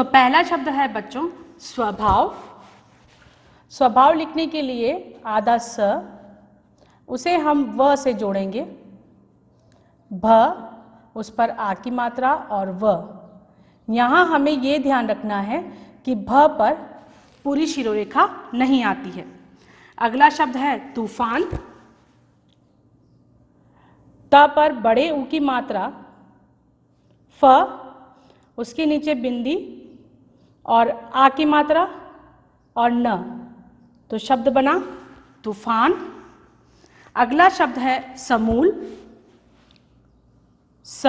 तो पहला शब्द है बच्चों स्वभाव। स्वभाव लिखने के लिए आधा स, उसे हम व से जोड़ेंगे, भ, उस पर आ की मात्रा और व। यहाँ हमें ये ध्यान रखना है कि भ पर पूरी शिरोरेखा नहीं आती है। अगला शब्द है तूफान। त पर बड़े ऊ की मात्रा, फ, उसके नीचे बिंदी और आ की मात्रा और न, तो शब्द बना तूफान। अगला शब्द है समूल। स,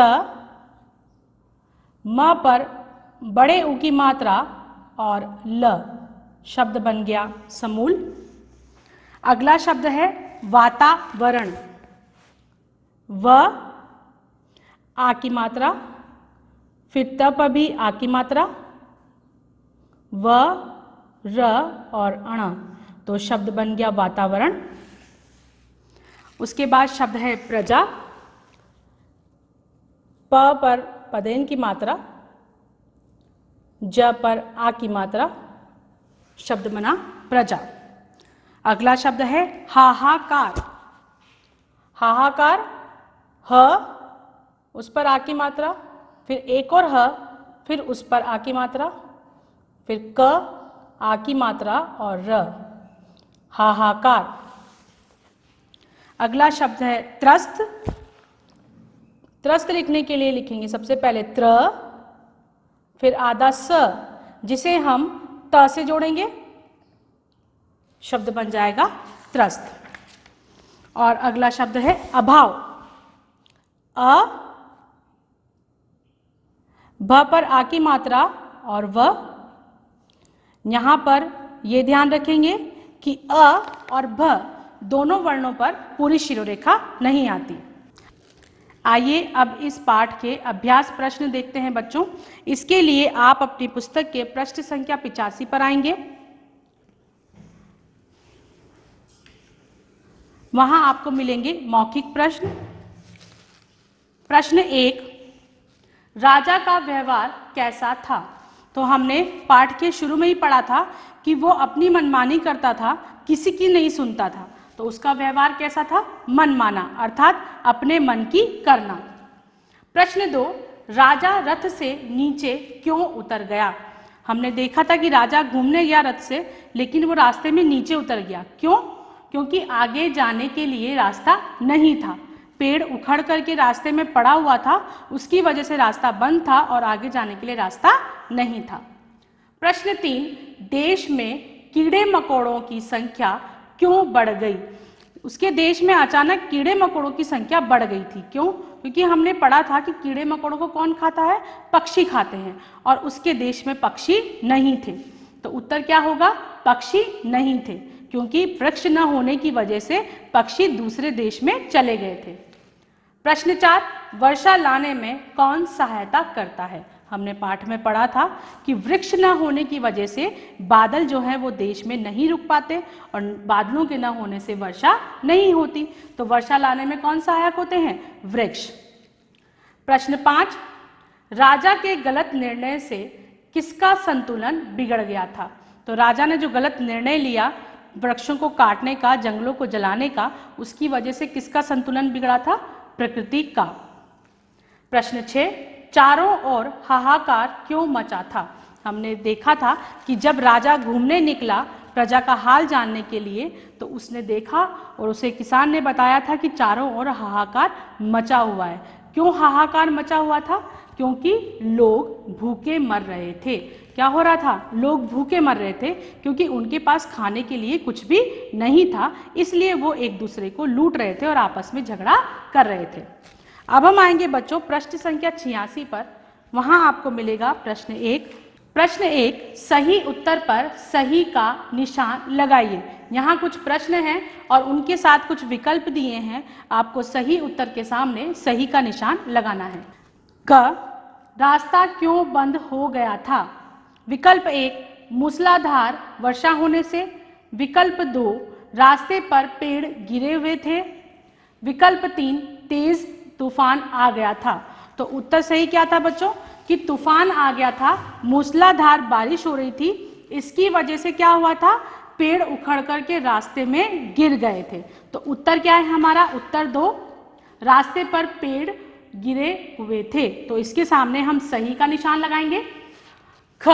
म पर बड़े ऊ की मात्रा और ल, शब्द बन गया समूल। अगला शब्द है वातावरण। व, आ की मात्रा, फिर त पर भी आ की मात्रा, व, र और अण, तो शब्द बन गया वातावरण। उसके बाद शब्द है प्रजा। प पर पदेन की मात्रा, ज पर आ की मात्रा, शब्द बना प्रजा। अगला शब्द है हाहाकार। हाहाकार, ह, उस पर आ की मात्रा, फिर एक और ह, फिर उस पर आ की मात्रा, फिर क, आ की मात्रा और र, हाहाकार। अगला शब्द है त्रस्त। त्रस्त लिखने के लिए लिखेंगे सबसे पहले त्र, फिर आधा स, जिसे हम त से जोड़ेंगे, शब्द बन जाएगा त्रस्त। और अगला शब्द है अभाव। अ, भ पर आ की मात्रा और व। यहाँ पर ये ध्यान रखेंगे कि अ और भ दोनों वर्णों पर पूरी शिरोरेखा नहीं आती। आइए अब इस पाठ के अभ्यास प्रश्न देखते हैं बच्चों। इसके लिए आप अपनी पुस्तक के पृष्ठ संख्या 85 पर आएंगे। वहां आपको मिलेंगे मौखिक प्रश्न। प्रश्न 1, राजा का व्यवहार कैसा था? तो हमने पाठ के शुरू में ही पढ़ा था कि वो अपनी मनमानी करता था, किसी की नहीं सुनता था। तो उसका व्यवहार कैसा था? मनमाना, अर्थात अपने मन की करना। प्रश्न 2, राजा रथ से नीचे क्यों उतर गया? हमने देखा था कि राजा घूमने गया रथ से, लेकिन वो रास्ते में नीचे उतर गया। क्यों? क्योंकि आगे जाने के लिए रास्ता नहीं था। पेड़ उखड़ करके रास्ते में पड़ा हुआ था, उसकी वजह से रास्ता बंद था और आगे जाने के लिए रास्ता नहीं था। प्रश्न 3, देश में कीड़े मकोड़ों की संख्या क्यों बढ़ गई? उसके देश में अचानक कीड़े मकोड़ों की संख्या बढ़ गई थी। क्यों? क्योंकि हमने पढ़ा था कि कीड़े मकोड़ों को कौन खाता है? पक्षी खाते हैं, और उसके देश में पक्षी नहीं थे। तो उत्तर क्या होगा? पक्षी नहीं थे, क्योंकि वृक्ष न होने की वजह से पक्षी दूसरे देश में चले गए थे। प्रश्न 4, वर्षा लाने में कौन सहायता करता है? हमने पाठ में पढ़ा था कि वृक्ष न होने की वजह से बादल जो है वो देश में नहीं रुक पाते, और बादलों के न होने से वर्षा नहीं होती। तो वर्षा लाने में कौन सहायक होते हैं? वृक्ष। प्रश्न 5, राजा के गलत निर्णय से किसका संतुलन बिगड़ गया था? तो राजा ने जो गलत निर्णय लिया वृक्षों को काटने का, जंगलों को जलाने का, उसकी वजह से किसका संतुलन बिगड़ा था? प्रकृति का। प्रश्न 6, चारों ओर हाहाकार क्यों मचा था? हमने देखा था कि जब राजा घूमने निकला प्रजा का हाल जानने के लिए, तो उसने देखा और उसे किसान ने बताया था कि चारों ओर हाहाकार मचा हुआ है। क्यों हाहाकार मचा हुआ था? क्योंकि लोग भूखे मर रहे थे। क्या हो रहा था? लोग भूखे मर रहे थे, क्योंकि उनके पास खाने के लिए कुछ भी नहीं था, इसलिए वो एक दूसरे को लूट रहे थे और आपस में झगड़ा कर रहे थे। अब हम आएंगे बच्चों पृष्ठ संख्या 86 पर। वहां आपको मिलेगा प्रश्न 1। प्रश्न 1, सही उत्तर पर सही का निशान लगाइए। यहाँ कुछ प्रश्न हैं और उनके साथ कुछ विकल्प दिए हैं। आपको सही उत्तर के सामने सही का निशान लगाना है। क, रास्ता क्यों बंद हो गया था? विकल्प 1, मूसलाधार वर्षा होने से। विकल्प 2, रास्ते पर पेड़ गिरे हुए थे। विकल्प 3, तेज तूफान आ गया था। तो उत्तर सही क्या था बच्चों? कि कि तूफान आ गया था, मूसलाधार बारिश हो रही थी, इसकी वजह से क्या हुआ था, पेड़ उखड़ करके रास्ते में गिर गए थे। तो उत्तर क्या है हमारा, उत्तर 2, रास्ते पर पेड़ गिरे हुए थे। तो इसके सामने हम सही का निशान लगाएंगे। ख,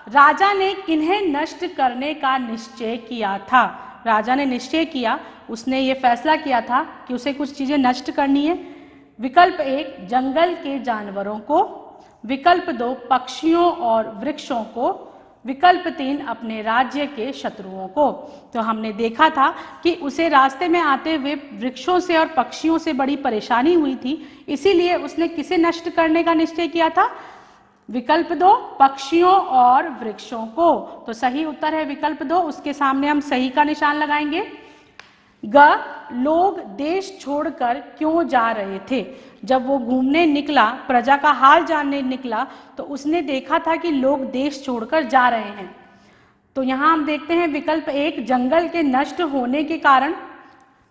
राजा ने किन्हें नष्ट करने का निश्चय किया था। राजा ने निश्चय किया, उसने ये फैसला किया था कि उसे कुछ चीजें नष्ट करनी है। विकल्प 1, जंगल के जानवरों को। विकल्प 2, पक्षियों और वृक्षों को। विकल्प 3, अपने राज्य के शत्रुओं को। तो हमने देखा था कि उसे रास्ते में आते हुए वृक्षों से और पक्षियों से बड़ी परेशानी हुई थी, इसीलिए उसने किसे नष्ट करने का निश्चय किया था, विकल्प 2, पक्षियों और वृक्षों को। तो सही उत्तर है विकल्प 2, उसके सामने हम सही का निशान लगाएंगे। ग, लोग देश छोड़कर क्यों जा रहे थे। जब वो घूमने निकला, प्रजा का हाल जानने निकला, तो उसने देखा था कि लोग देश छोड़कर जा रहे हैं। तो यहां हम देखते हैं विकल्प 1, जंगल के नष्ट होने के कारण।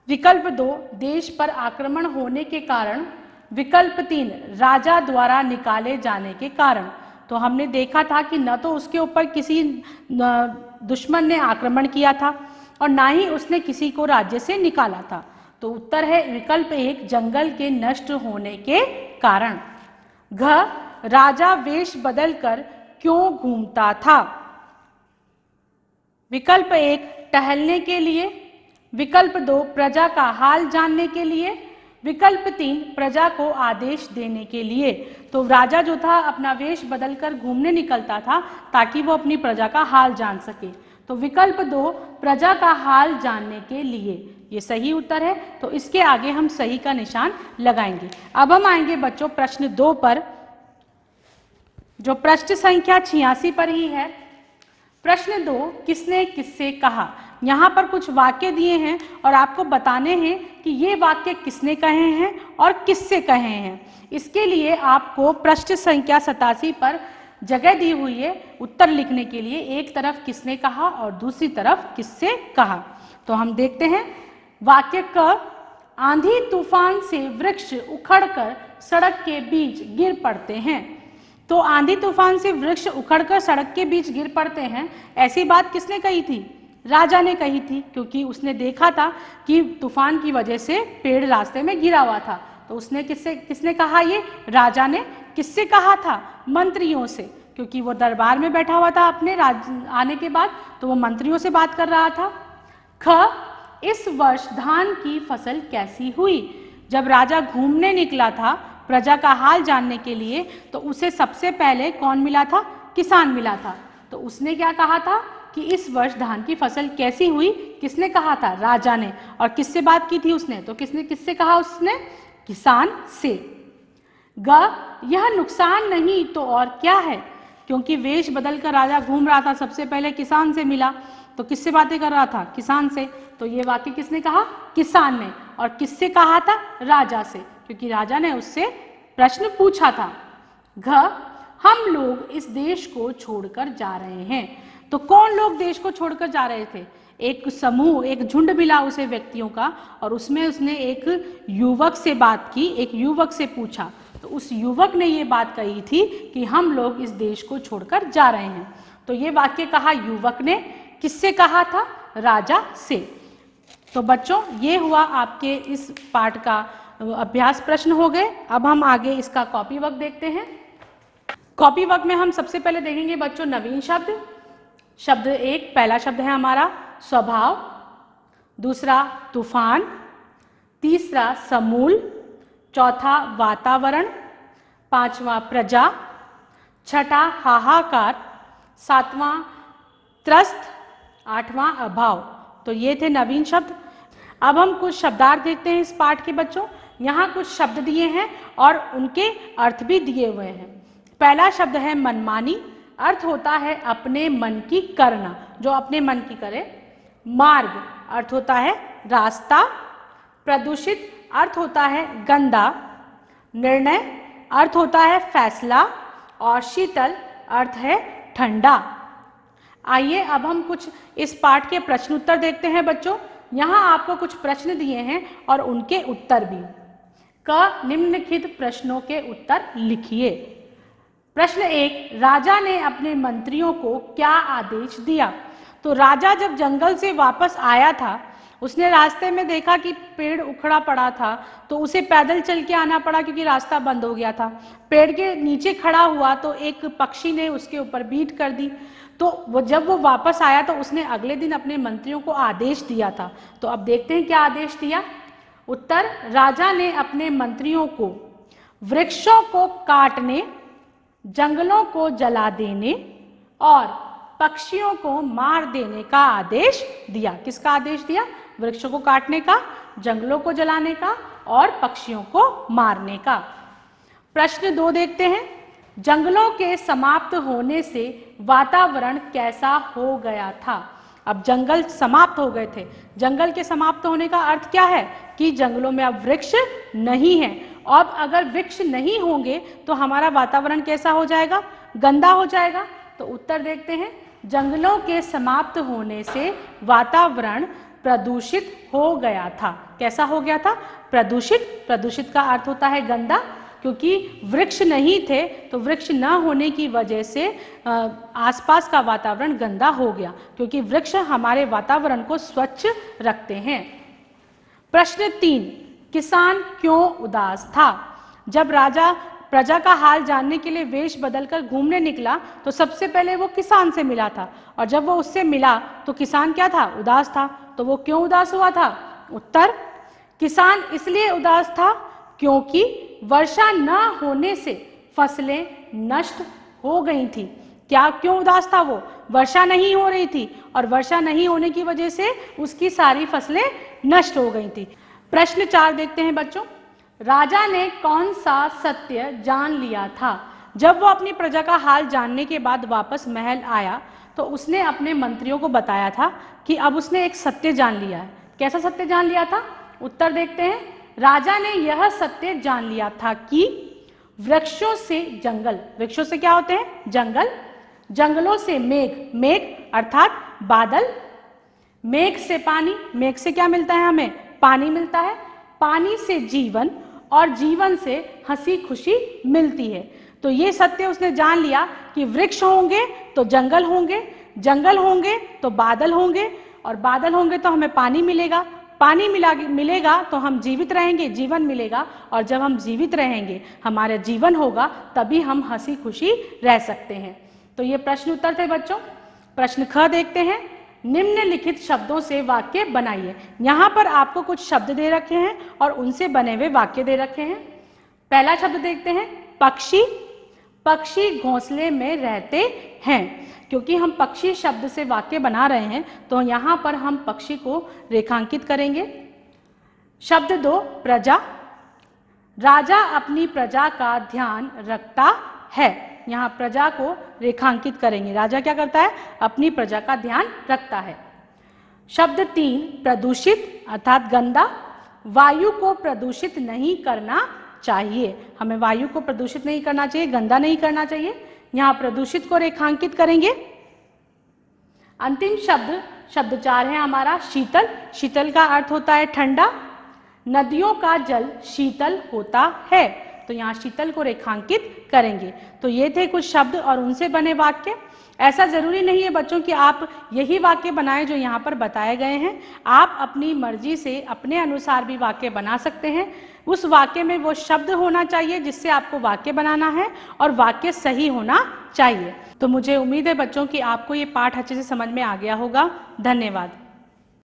विकल्प 2, देश पर आक्रमण होने के कारण। विकल्प 3, राजा द्वारा निकाले जाने के कारण। तो हमने देखा था कि न तो उसके ऊपर किसी दुश्मन ने आक्रमण किया था और ना ही उसने किसी को राज्य से निकाला था। तो उत्तर है विकल्प 1, जंगल के नष्ट होने के कारण। घ, राजा वेश बदलकर क्यों घूमता था। विकल्प 1, टहलने के लिए। विकल्प 2, प्रजा का हाल जानने के लिए। विकल्प 3, प्रजा को आदेश देने के लिए। तो राजा जो था अपना वेश बदलकर घूमने निकलता था ताकि वो अपनी प्रजा का हाल जान सके। तो विकल्प 2, प्रजा का हाल जानने के लिए, ये सही उत्तर है। तो इसके आगे हम सही का निशान लगाएंगे। अब हम आएंगे बच्चों प्रश्न 2 पर, जो पृष्ठ संख्या 86 पर ही है। प्रश्न 2, किसने किससे कहा। यहाँ पर कुछ वाक्य दिए हैं और आपको बताने हैं कि ये वाक्य किसने कहे हैं और किससे कहे हैं। इसके लिए आपको पृष्ठ संख्या 87 पर जगह दी हुई है उत्तर लिखने के लिए, एक तरफ किसने कहा और दूसरी तरफ किससे कहा। तो हम देखते हैं वाक्य क, आंधी तूफान से वृक्ष उखड़कर सड़क के बीच गिर पड़ते हैं। तो आंधी तूफान से वृक्ष उखड़कर सड़क के बीच गिर पड़ते हैं, ऐसी बात किसने कही थी, राजा ने कही थी, क्योंकि उसने देखा था कि तूफान की वजह से पेड़ रास्ते में गिरा हुआ था। तो उसने किसने कहा, ये राजा ने। किससे कहा था, मंत्रियों से, क्योंकि वो दरबार में बैठा हुआ था अपने आने के बाद, तो वो मंत्रियों से बात कर रहा था। ख, इस वर्ष धान की फसल कैसी हुई। जब राजा घूमने निकला था प्रजा का हाल जानने के लिए, तो उसे सबसे पहले कौन मिला था, किसान मिला था। तो उसने क्या कहा था कि इस वर्ष धान की फसल कैसी हुई, किसने कहा था, राजा ने। और किससे बात की थी उसने, तो किससे कहा उसने, किसान से। ग, यह नुकसान नहीं तो और क्या है। क्योंकि वेश बदलकर राजा घूम रहा था, सबसे पहले किसान से मिला, तो किससे बातें कर रहा था, किसान से। तो ये वाक्य किसने कहा, किसान ने। और किससे कहा था, राजा से, क्योंकि राजा ने उससे प्रश्न पूछा था। घ, हम लोग इस देश को छोड़कर जा रहे हैं। तो कौन लोग देश को छोड़कर जा रहे थे, एक समूह, एक झुंड मिला उसे व्यक्तियों का, और उसमें उसने एक युवक से बात की, एक युवक से पूछा। तो उस युवक ने ये बात कही थी कि हम लोग इस देश को छोड़कर जा रहे हैं। तो ये वाक्य कहा युवक ने, किससे कहा था, राजा से। तो बच्चों ये हुआ आपके इस पाठ का अभ्यास प्रश्न हो गए। अब हम आगे इसका कॉपी वर्क देखते हैं। कॉपी वर्क में हम सबसे पहले देखेंगे बच्चों नवीन शब्द। शब्द 1, पहला शब्द है हमारा स्वभाव, दूसरा तूफान, तीसरा समूल, चौथा वातावरण, पांचवा प्रजा, छठा हाहाकार, सातवां त्रस्त, आठवां अभाव। तो ये थे नवीन शब्द। अब हम कुछ शब्दार्थ देखते हैं इस पाठ के बच्चों। यहाँ कुछ शब्द दिए हैं और उनके अर्थ भी दिए हुए हैं। पहला शब्द है मनमानी, अर्थ होता है अपने मन की करना, जो अपने मन की करे। मार्ग, अर्थ होता है रास्ता। प्रदूषित, अर्थ होता है गंदा। निर्णय, अर्थ होता है फैसला। और शीतल, अर्थ है ठंडा। आइए अब हम कुछ इस पाठ के प्रश्न उत्तर देखते हैं बच्चों। यहाँ आपको कुछ प्रश्न दिए हैं और उनके उत्तर भी। क, निम्नलिखित प्रश्नों के उत्तर लिखिए। प्रश्न 1, राजा ने अपने मंत्रियों को क्या आदेश दिया? तो राजा जब जंगल से वापस आया था, उसने रास्ते में देखा कि पेड़ उखड़ा पड़ा था, तो उसे पैदल चल के आना पड़ा क्योंकि रास्ता बंद हो गया था। पेड़ के नीचे खड़ा हुआ तो एक पक्षी ने उसके ऊपर बीट कर दी। तो जब वो वापस आया तो उसने अगले दिन अपने मंत्रियों को आदेश दिया था। तो अब देखते हैं क्या आदेश दिया। उत्तर, राजा ने अपने मंत्रियों को वृक्षों को काटने, जंगलों को जला देने और पक्षियों को मार देने का आदेश दिया। किसका आदेश दिया? वृक्षों को काटने का, जंगलों को जलाने का और पक्षियों को मारने का। प्रश्न 2 देखते हैं। जंगलों के समाप्त होने से वातावरण कैसा हो गया था? अब जंगल समाप्त हो गए थे। जंगल के समाप्त होने का अर्थ क्या है? कि जंगलों में अब वृक्ष नहीं है। अब अगर वृक्ष नहीं होंगे तो हमारा वातावरण कैसा हो जाएगा? गंदा हो जाएगा। तो उत्तर देखते हैं। जंगलों के समाप्त होने से वातावरण प्रदूषित हो गया था। कैसा हो गया था? प्रदूषित। प्रदूषित का अर्थ होता है गंदा, क्योंकि वृक्ष नहीं थे तो वृक्ष न होने की वजह से आसपास का वातावरण गंदा हो गया, क्योंकि वृक्ष हमारे वातावरण को स्वच्छ रखते हैं। प्रश्न 3, किसान क्यों उदास था? जब राजा प्रजा का हाल जानने के लिए वेश बदलकर घूमने निकला तो सबसे पहले वो किसान से मिला था, और जब वो उससे मिला तो किसान क्या था? उदास था। तो वो क्यों उदास हुआ था? उत्तर, किसान इसलिए उदास था क्योंकि वर्षा न होने से फसलें नष्ट हो गई थी। क्या क्यों उदास था वो? वर्षा नहीं हो रही थी और वर्षा नहीं होने की वजह से उसकी सारी फसलें नष्ट हो गई थी। प्रश्न 4 देखते हैं बच्चों। राजा ने कौन सा सत्य जान लिया था? जब वो अपनी प्रजा का हाल जानने के बाद वापस महल आया तो उसने अपने मंत्रियों को बताया था कि अब उसने एक सत्य जान लिया है। कैसा सत्य जान लिया था? उत्तर देखते हैं। राजा ने यह सत्य जान लिया था कि वृक्षों से जंगल, वृक्षों से क्या होते हैं? जंगल, जंगलों से मेघ, मेघ अर्थात बादल, मेघ से पानी, मेघ से क्या मिलता है? हमें पानी मिलता है, पानी से जीवन और जीवन से हंसी खुशी मिलती है। तो ये सत्य उसने जान लिया कि वृक्ष होंगे तो जंगल होंगे, जंगल होंगे तो बादल होंगे, और बादल होंगे तो हमें पानी मिलेगा, पानी मिलेगा तो हम जीवित रहेंगे, जीवन मिलेगा, और जब हम जीवित रहेंगे, हमारा जीवन होगा, तभी हम हंसी खुशी रह सकते हैं। तो ये प्रश्न उत्तर थे बच्चों। प्रश्न ख देखते हैं। निम्नलिखित शब्दों से वाक्य बनाइए। यहाँ पर आपको कुछ शब्द दे रखे हैं और उनसे बने हुए वाक्य दे रखे हैं। पहला शब्द देखते हैं, पक्षी। पक्षी घोंसले में रहते हैं। क्योंकि हम पक्षी शब्द से वाक्य बना रहे हैं तो यहाँ पर हम पक्षी को रेखांकित करेंगे। शब्द 2, प्रजा। राजा अपनी प्रजा का ध्यान रखता है। यहाँ प्रजा को रेखांकित करेंगे। राजा क्या करता है? अपनी प्रजा का ध्यान रखता है। शब्द 3, प्रदूषित अर्थात गंदा। वायु को प्रदूषित नहीं करना चाहिए। हमें वायु को प्रदूषित नहीं करना चाहिए, गंदा नहीं करना चाहिए। यहाँ प्रदूषित को रेखांकित करेंगे। अंतिम शब्द, शब्द 4 है हमारा शीतल। शीतल का अर्थ होता है ठंडा। नदियों का जल शीतल होता है, तो यहाँ शीतल को रेखांकित करेंगे। तो ये थे कुछ शब्द और उनसे बने वाक्य। ऐसा जरूरी नहीं है बच्चों कि आप यही वाक्य बनाएं जो यहाँ पर बताए गए हैं। आप अपनी मर्जी से अपने अनुसार भी वाक्य बना सकते हैं। उस वाक्य में वो शब्द होना चाहिए जिससे आपको वाक्य बनाना है, और वाक्य सही होना चाहिए। तो मुझे उम्मीद है बच्चों कि आपको ये पाठ अच्छे से समझ में आ गया होगा। धन्यवाद।